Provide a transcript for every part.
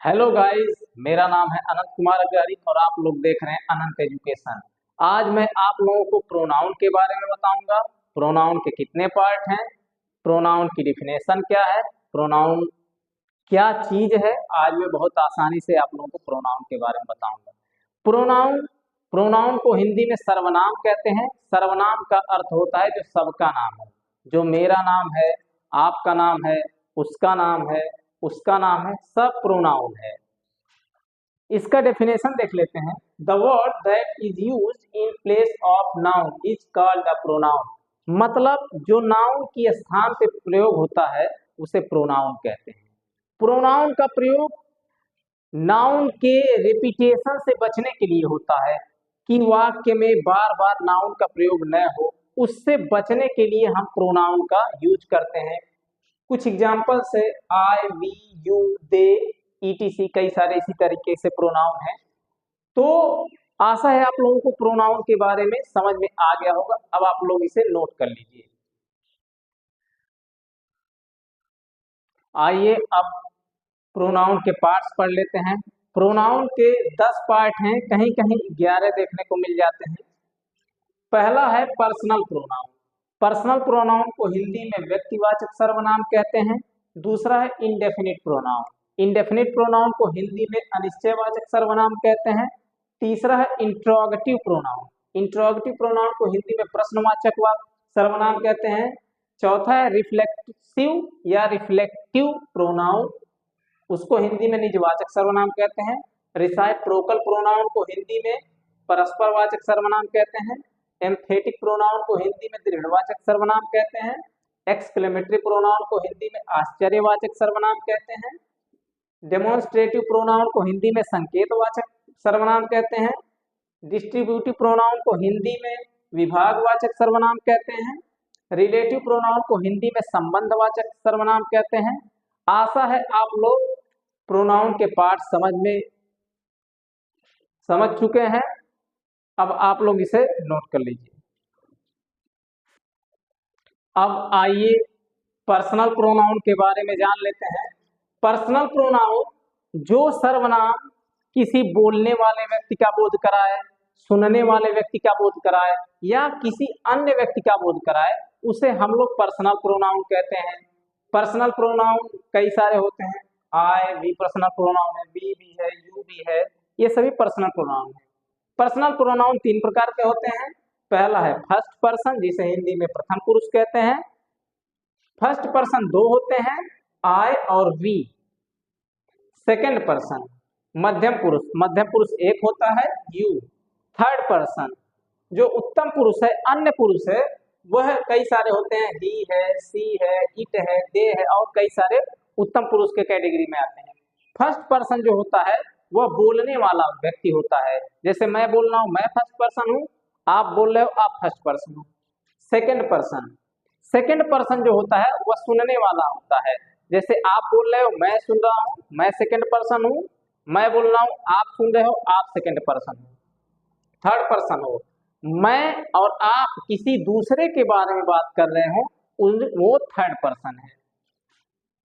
Hello guys, मेरा नाम है अनंत कुमार अग्रवाल और आप लोग देख रहे हैं अनंत एजुकेशन। आज मैं आप लोगों को प्रोनाउन के बारे में बताऊंगा। प्रोनाउन के कितने पार्ट हैं, प्रोनाउन की डिफिनेशन क्या है, प्रोनाउन क्या चीज है। आज मैं बहुत आसानी से आप लोगों को प्रोनाउन के बारे में बताऊंगा। प्रोनाउन प्रोनाउन को हिंदी में सर्वनाम कहते हैं। सर्वनाम का अर्थ होता है जो सबका नाम है, जो मेरा नाम है, आपका नाम है, उसका नाम है, उसका नाम है, सब प्रोनाउन है। इसका डेफिनेशन देख लेते हैं। The word that is used in place of noun is called the pronoun. मतलब जो नाउन की स्थान पे प्रयोग होता है उसे प्रोनाउन कहते हैं। प्रोनाउन का प्रयोग नाउन के रिपीटेशन से बचने के लिए होता है कि वाक्य में बार बार नाउन का प्रयोग न हो, उससे बचने के लिए हम प्रोनाउन का यूज करते हैं। कुछ एग्जाम्पल्स है आई, वी, यू, दे, ईटीसी, कई सारे इसी तरीके से प्रोनाउन है। तो आशा है आप लोगों को प्रोनाउन के बारे में समझ में आ गया होगा। अब आप लोग इसे नोट कर लीजिए। आइए अब प्रोनाउन के पार्ट्स पढ़ लेते हैं। प्रोनाउन के 10 पार्ट हैं, कहीं कहीं 11 देखने को मिल जाते हैं। पहला है पर्सनल प्रोनाउन। पर्सनल प्रोनाउन को हिंदी में व्यक्तिवाचक सर्वनाम कहते हैं। दूसरा है इंडेफिनिट प्रोनाउन। इंडेफिनिट प्रोनाउन को हिंदी में अनिश्चयवाचक सर्वनाम कहते हैं। तीसरा है इंट्रोगेटिव प्रोनाउन। इंट्रोगेटिव प्रोनाउन को हिंदी में प्रश्नवाचक सर्वनाम कहते हैं। चौथा है रिफ्लेक्सिव या रिफ्लेक्टिव प्रोनाउन, उसको हिंदी में निजवाचक सर्वनाम कहते हैं। रिसाइप्रोकल प्रोनाउन को हिंदी में परस्परवाचक सर्वनाम कहते हैं। एम्फेटिक प्रोनाउन को हिंदी में दृढ़वाचक सर्वनाम कहते हैं। एक्सक्लेमेटरी प्रोनाउन को हिंदी में आश्चर्यवाचक सर्वनाम कहते हैं। डेमोन्स्ट्रेटिव प्रोनाउन को हिंदी में संकेतवाचक सर्वनाम कहते हैं। डिस्ट्रीब्यूटिव प्रोनाउन को हिंदी में विभागवाचक सर्वनाम कहते हैं। रिलेटिव प्रोनाउन को हिंदी में संबंधवाचक सर्वनाम कहते हैं। आशा है आप लोग प्रोनाउन के पार्ट समझ चुके हैं। अब आप लोग इसे नोट कर लीजिए। अब आइए पर्सनल प्रोनाउन के बारे में जान लेते हैं। पर्सनल प्रोनाउन जो सर्वनाम किसी बोलने वाले व्यक्ति का बोध कराए, सुनने वाले व्यक्ति का बोध कराए या किसी अन्य व्यक्ति का बोध कराए, उसे हम लोग पर्सनल प्रोनाउन कहते हैं। पर्सनल प्रोनाउन कई सारे होते हैं। आई भी पर्सनल प्रोनाउन है, वी भी है, यू भी है, ये सभी पर्सनल प्रोनाउन है। पर्सनल प्रोनाउन 3 प्रकार के होते हैं। पहला है फर्स्ट पर्सन, जिसे हिंदी में प्रथम पुरुष कहते हैं। फर्स्ट पर्सन 2 होते हैं, आई और वी। सेकंड पर्सन मध्यम पुरुष 1 होता है, यू। थर्ड पर्सन जो उत्तम पुरुष है, अन्य पुरुष है, वह कई सारे होते हैं, ही है, सी है, इट है, दे है और कई सारे उत्तम पुरुष के कैटेगरी में आते हैं। फर्स्ट पर्सन जो होता है वह बोलने वाला व्यक्ति होता है। जैसे मैं बोल रहा हूं, मैं फर्स्ट पर्सन हूं, आप बोल रहे हो, आप फर्स्ट पर्सन हो। सेकंड पर्सन जो होता है वह सुनने वाला होता है। जैसे आप बोल रहे हो, मैं सुन रहा हूं, मैं सेकंड पर्सन हूं। मैं बोल रहा हूं, आप सुन रहे हो, आप सेकंड पर्सन हो। थर्ड पर्सन हो, मैं और आप किसी दूसरे के बारे में बात कर रहे हो, वो थर्ड पर्सन है।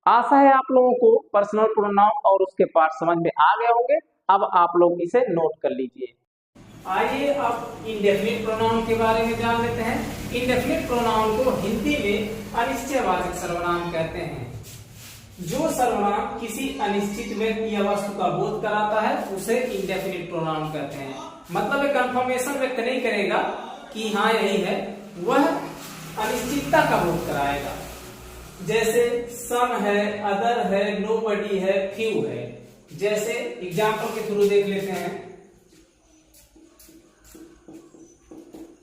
आशा है आप लोगों को पर्सनल प्रोनाउन और उसके पार्ट समझ में आ गए होंगे। अब आप लोग इसे नोट कर लीजिए। आइए अब इंडेफिनिट प्रोनाउन के बारे में जान लेते हैं। इंडेफिनिट प्रोनाउन को हिंदी में अनिश्चयवाचक सर्वनाम कहते हैं। जो सर्वनाम किसी अनिश्चित व्यक्ति या वस्तु का बोध कराता है उसे इंडेफिनिट प्रोनाउन कहते हैं। मतलब कंफर्मेशन व्यक्त नहीं करेगा कि हाँ यही है, वह अनिश्चितता का बोध कराएगा। जैसे सम है, अदर है, नोबडी है, फ्यू है। जैसे एग्जाम्पल के थ्रू देख लेते हैं।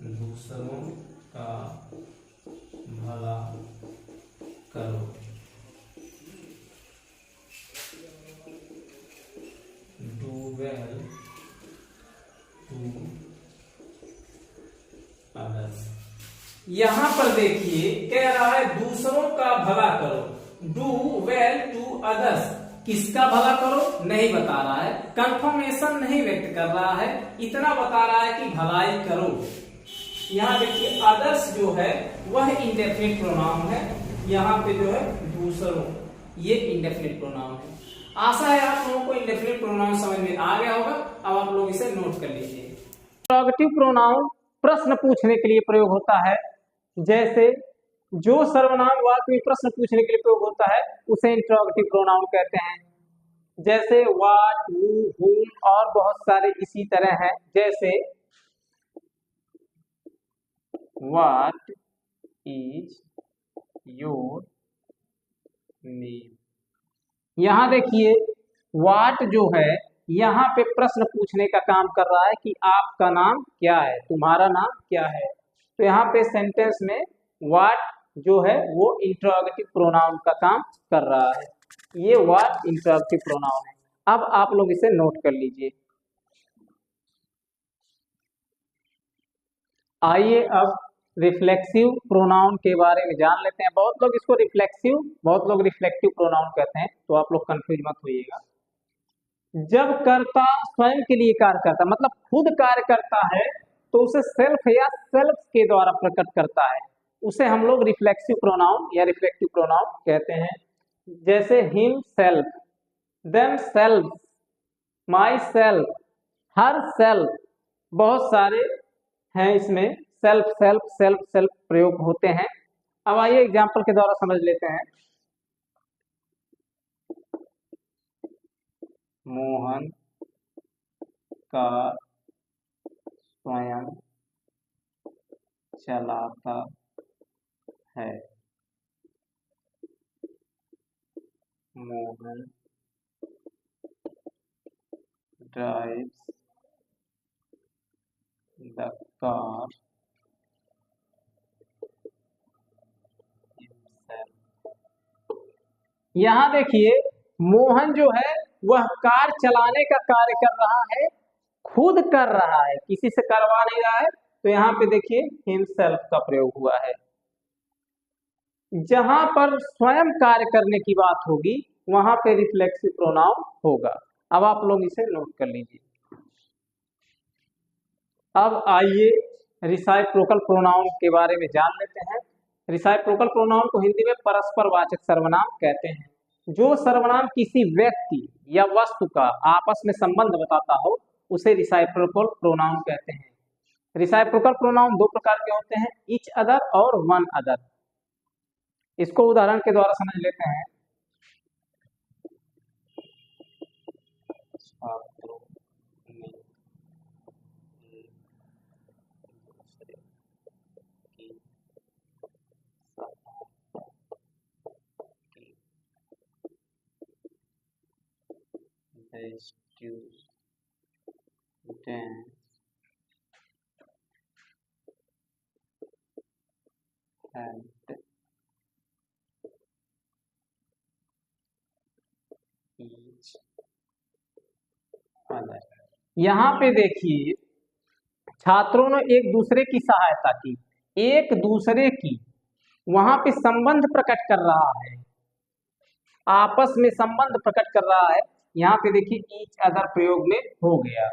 दूसरों का भला करो, डू वेल टू अदर्स। यहां पर देखिए कह रहा है दूसरों का भला करो, डू वेल टू अदर्स। किसका भला करो नहीं बता रहा है, कंफर्मेशन नहीं व्यक्त कर रहा है, इतना बता रहा है कि भलाई करो। यहाँ देखिए अदर्स जो है वह इंडेफिनिट प्रोनाउन है, यहाँ पे जो है दूसरों, ये इंडेफिनिट प्रोनाउन है। आशा है आप लोगों को इंडेफिनिट प्रोनाउन समझ में आ गया होगा। अब आप लोग इसे नोट कर लीजिए। इंट्रोगेटिव प्रोनाउन प्रश्न पूछने के लिए प्रयोग होता है। जैसे जो सर्वनाम वाक्य में प्रश्न पूछने के लिए प्रयोग होता है उसे इंट्रोगेटिव प्रोनाउन कहते हैं। जैसे व्हाट, हु, whom और बहुत सारे इसी तरह हैं। जैसे व्हाट इज योर नेम। यहां देखिए व्हाट जो है यहाँ पे प्रश्न पूछने का काम कर रहा है कि आपका नाम क्या है, तुम्हारा नाम क्या है। तो यहाँ पे सेंटेंस में व्हाट जो है वो इंट्रोगेटिव प्रोनाउन का काम कर रहा है। ये व्हाट इंट्रोगेटिव प्रोनाउन है। अब आप लोग इसे नोट कर लीजिए। आइए अब रिफ्लेक्सिव प्रोनाउन के बारे में जान लेते हैं। बहुत लोग इसको रिफ्लेक्सिव, बहुत लोग रिफ्लेक्टिव प्रोनाउन कहते हैं, तो आप लोग कंफ्यूज मत होइएगा। जब कर्ता स्वयं के लिए कार्य करता, मतलब खुद कार्य करता है, तो उसे सेल्फ या सेल्फ के द्वारा प्रकट करता है, उसे हम लोग रिफ्लेक्सिव प्रोनाउन या रिफ्लेक्टिव प्रोनाउन कहते हैं। जैसे him self, them self, my self, her self, बहुत सारे हैं इसमें सेल्फ सेल्फ सेल्फ सेल्फ प्रयोग होते हैं। अब आइए एग्जाम्पल के द्वारा समझ लेते हैं। मोहन का स्वयं चलाता है। Mohan drives the car himself. यहाँ देखिए मोहन जो है वह कार चलाने का कार्य कर रहा है, खुद कर रहा है, किसी से करवा नहीं रहा है। तो यहाँ पे देखिए हिमसेल्फ का प्रयोग हुआ है। जहां पर स्वयं कार्य करने की बात होगी वहां पे रिफ्लेक्सिव प्रोनाउन होगा। अब आप लोग इसे नोट कर लीजिए। अब आइए रिसाइप्रोकल प्रोनाउन के बारे में जान लेते हैं। रिसाइप्रोकल प्रोनाउन को हिंदी में परस्पर वाचक सर्वनाम कहते हैं। जो सर्वनाम किसी व्यक्ति या वस्तु का आपस में संबंध बताता हो उसे रिसाइप्रोकल प्रोनाउन कहते हैं। रिसाइप्रोकल प्रोनाउन दो प्रकार के होते हैं, ईच अदर और वन अदर। इसको उदाहरण के द्वारा समझ लेते हैं। छात्रों ने दूसरे की सहायता की। The students helped each other। यहाँ पे देखिए छात्रों ने एक दूसरे की सहायता की, एक दूसरे की, वहां पे संबंध प्रकट कर रहा है, आपस में संबंध प्रकट कर रहा है। यहाँ पे देखिए ईच अदर प्रयोग में हो गया।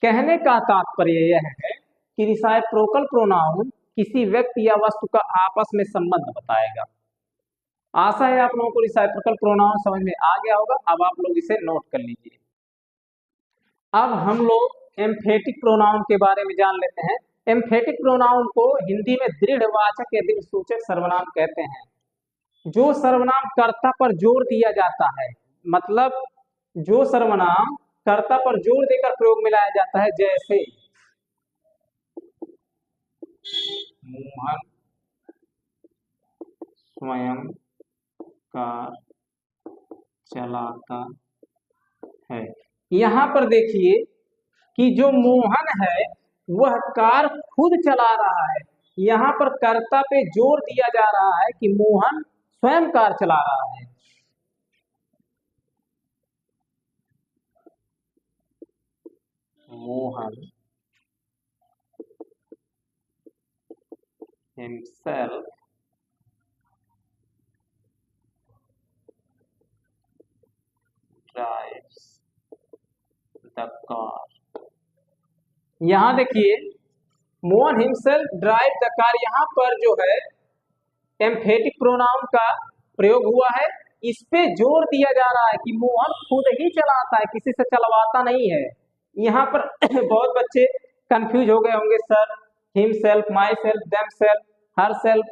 कहने का तात्पर्य यह है कि रिसाइप्रोकल प्रोनाउन किसी व्यक्ति या वस्तु का आपस में संबंध बताएगा। आशा है आप लोगों को रिसाइप्रोकल प्रोनाउन समझ में आ गया होगा। अब आप लोग इसे नोट कर लीजिए। अब हम लोग एम्फेटिक प्रोनाउन के बारे में जान लेते हैं। एम्फेटिक प्रोनाउन को हिंदी में दृढ़वाचक या दृढ़सूचक सर्वनाम कहते हैं। जो सर्वनाम कर्ता पर जोर दिया जाता है, मतलब जो सर्वनाम कर्ता पर जोर देकर प्रयोग में लाया जाता है। जैसे मोहन स्वयं कार चलाता है। यहाँ पर देखिए कि जो मोहन है वह कार खुद चला रहा है। यहाँ पर कर्ता पे जोर दिया जा रहा है कि मोहन स्वयं कार चला रहा है। Mohan himself drives the car। यहाँ देखिए Mohan himself drive the car, यहाँ पर जो है एम्फेटिक प्रोनाउन का प्रयोग हुआ है। इस पे जोर दिया जा रहा है कि मोहन खुद ही चलाता है, किसी से चलवाता नहीं है। यहाँ पर बहुत बच्चे कंफ्यूज हो गए होंगे, sir himself, my self, them self, her self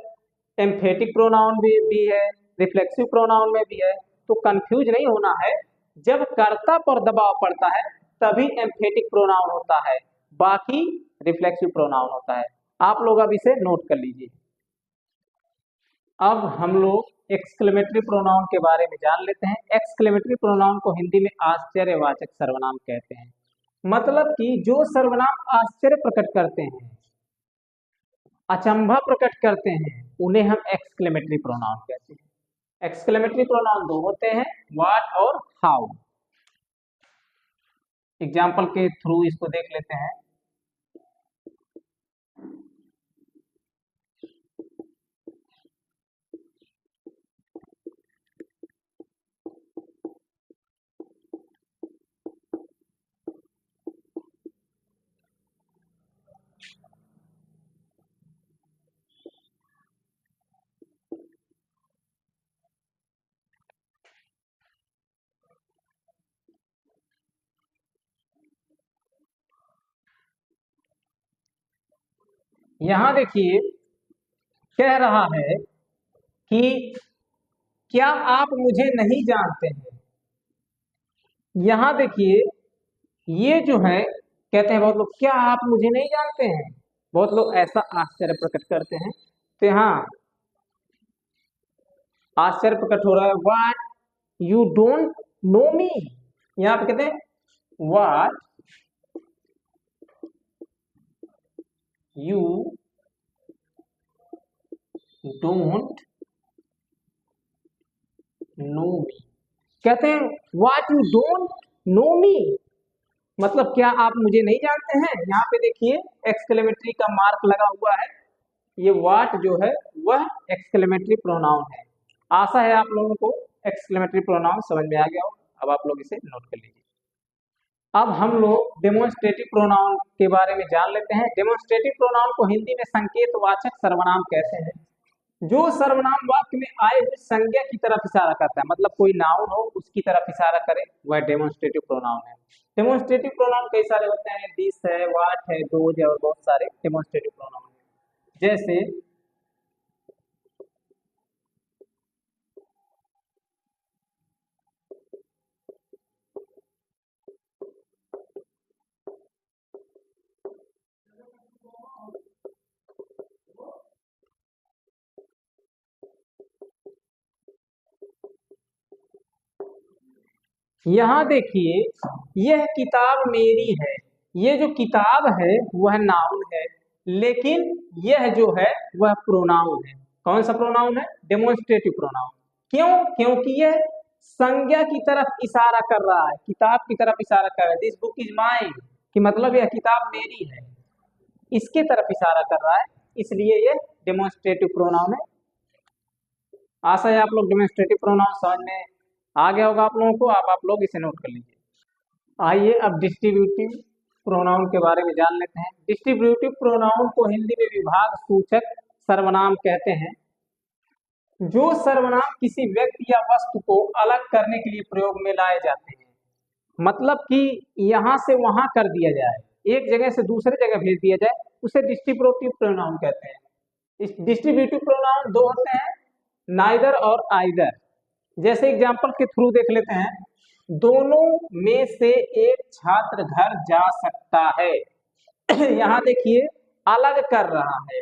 emphatic pronoun भी है, रिफ्लेक्सिव प्रोनाउन में भी है, तो कंफ्यूज नहीं होना है। जब कर्ता पर दबाव पड़ता है तभी एम्फेटिक प्रोनाउन होता है, बाकी रिफ्लेक्सिव प्रोनाउन होता है। आप लोग अब इसे नोट कर लीजिए। अब हम लोग एक्सक्लेमेटरी प्रोनाउन के बारे में जान लेते हैं। एक्सक्लेमेटरी प्रोनाउन को हिंदी में आश्चर्यवाचक सर्वनाम कहते हैं। मतलब कि जो सर्वनाम आश्चर्य प्रकट करते हैं, अचंभा प्रकट करते हैं, उन्हें हम एक्सक्लेमेटरी प्रोनाउन कहते हैं। एक्सक्लेमेटरी प्रोनाउन दो होते हैं, व्हाट और हाउ। एग्जाम्पल के थ्रू इसको देख लेते हैं। यहां देखिए कह रहा है कि क्या आप मुझे नहीं जानते हैं। यहां देखिए ये जो है कहते हैं बहुत लोग, क्या आप मुझे नहीं जानते हैं, बहुत लोग ऐसा आश्चर्य प्रकट करते हैं। तो यहाँ आश्चर्य प्रकट हो रहा है, व्हाट यू डोंट नो मी। यहाँ पे कहते हैं व्हाट यू डोंट नो मी। कहते हैं व्हाट यू डोंट नो मी, मतलब क्या आप मुझे नहीं जानते हैं। यहाँ पे देखिए एक्सक्लेमेटरी का मार्क लगा हुआ है, ये व्हाट जो है वह एक्सक्लेमेटरी प्रोनाउन है। आशा है आप लोगों को एक्सक्लेमेटरी प्रोनाउन समझ में आ गया हो। अब आप लोग इसे नोट कर लीजिए। अब हम लोग डेमोन्स्ट्रेटिव प्रोनाउन के बारे में जान लेते हैं। डेमोन्स्ट्रेटिव प्रोनाउन को हिंदी में संकेतवाचक सर्वनाम कहते हैं। जो सर्वनाम वाक्य में आए हुए संज्ञा की तरफ इशारा करता है, मतलब कोई नाउन हो उसकी तरफ इशारा करे, वह डेमोन्स्ट्रेटिव प्रोनाउन है। डेमोन्स्ट्रेटिव प्रोनाउन कई सारे होते हैं, दिस है, व्हाट है, दोज है और बहुत सारे डेमोन्स्ट्रेटिव प्रोनाउन है। जैसे यहाँ देखिए यह किताब मेरी है। ये जो किताब है वह नाउन है, लेकिन यह जो है वह प्रोनाउन है। कौन सा प्रोनाउन है? Demonstrative pronoun. क्यों? क्योंकि यह संज्ञा की तरफ इशारा कर रहा है, किताब की तरफ इशारा कर रहा है। दिस बुक इज माइन, कि मतलब यह किताब मेरी है, इसके तरफ इशारा कर रहा है, इसलिए यह डेमोन्स्ट्रेटिव प्रोनाउन है। आशा है आप लोग डेमोन्स्ट्रेटिव प्रोनाउन समझ में आ गया होगा आप लोगों को। आप लोग इसे नोट कर लीजिए। आइए अब डिस्ट्रीब्यूटिव प्रोनाउन के बारे में जान लेते हैं। डिस्ट्रीब्यूटिव प्रोनाउन को हिंदी में विभाग सूचक सर्वनाम कहते हैं। जो सर्वनाम किसी व्यक्ति या वस्तु को अलग करने के लिए प्रयोग में लाए जाते हैं, मतलब कि यहां से वहां कर दिया जाए, एक जगह से दूसरे जगह भेज दिया जाए, उसे डिस्ट्रीब्यूटिव प्रोनाउन कहते हैं। इस डिस्ट्रीब्यूटिव प्रोनाउन दो होते हैं, नाइदर और आइदर। जैसे एग्जांपल के थ्रू देख लेते हैं, दोनों में से एक छात्र घर जा सकता है। यहाँ देखिए अलग कर रहा है,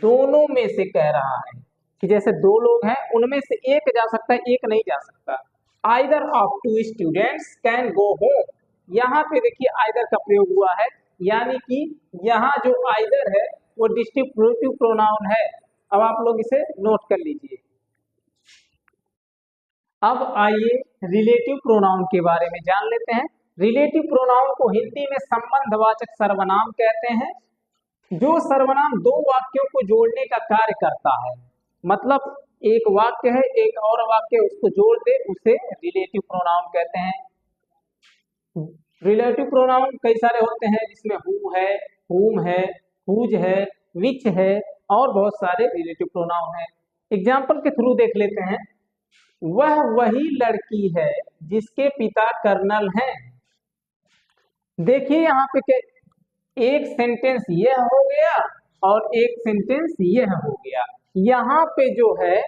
दोनों में से कह रहा है कि जैसे दो लोग हैं उनमें से एक जा सकता है, एक नहीं जा सकता। Either of two students can go home, यहाँ पे देखिए आइदर का प्रयोग हुआ है, यानी कि यहाँ जो आइदर है वो डिस्ट्रीब्यूटिव प्रोनाउन है। अब आप लोग इसे नोट कर लीजिए। अब आइए रिलेटिव प्रोनाउन के बारे में जान लेते हैं। रिलेटिव प्रोनाउन को हिंदी में संबंधवाचक सर्वनाम कहते हैं। जो सर्वनाम दो वाक्यों को जोड़ने का कार्य करता है, मतलब एक वाक्य है एक और वाक्य उसको जोड़ दे, उसे रिलेटिव प्रोनाउन कहते हैं। रिलेटिव प्रोनाउन कई सारे होते हैं, जिसमें हु है, हुम है, हुज है, विच है और बहुत सारे रिलेटिव प्रोनाउन है। एग्जाम्पल के थ्रू देख लेते हैं। वह वही लड़की है जिसके पिता कर्नल हैं। देखिए यहाँ पे एक सेंटेंस यह हो गया और एक सेंटेंस यह हो गया। यहाँ पे जो है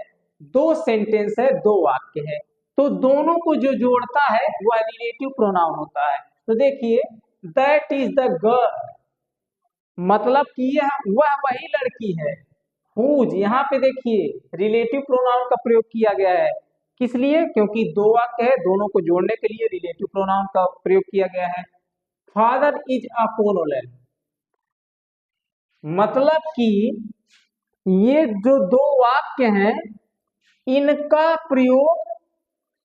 दो सेंटेंस है, दो वाक्य है, तो दोनों को जो जोड़ता है वह रिलेटिव प्रोनाउन होता है। तो देखिए दैट इज द गर्ल, मतलब कि यह वह वही लड़की है। हुज, यहाँ पे देखिए रिलेटिव प्रोनाउन का प्रयोग किया गया है। किस लिए? क्योंकि दो वाक्य है, दोनों को जोड़ने के लिए रिलेटिव प्रोनाउन का प्रयोग किया गया है। फादर इज अ कोलोनेल, मतलब कि ये जो दो वाक्य हैं इनका प्रयोग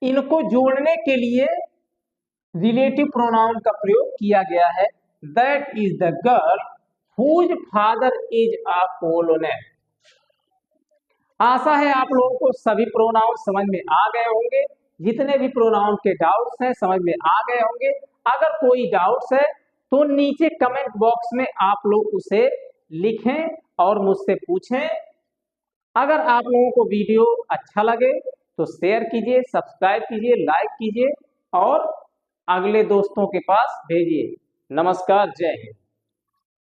इनको जोड़ने के लिए रिलेटिव प्रोनाउन का प्रयोग किया गया है। That is the girl whose father is a colonel. आशा है आप लोगों को सभी प्रोनाउन समझ में आ गए होंगे। जितने भी प्रोनाउन के डाउट्स हैं समझ में आ गए होंगे। अगर कोई डाउट्स है तो नीचे कमेंट बॉक्स में आप लोग उसे लिखें और मुझसे पूछें। अगर आप लोगों को वीडियो अच्छा लगे तो शेयर कीजिए, सब्सक्राइब कीजिए, लाइक कीजिए और अगले दोस्तों के पास भेजिए। नमस्कार, जय हिंद।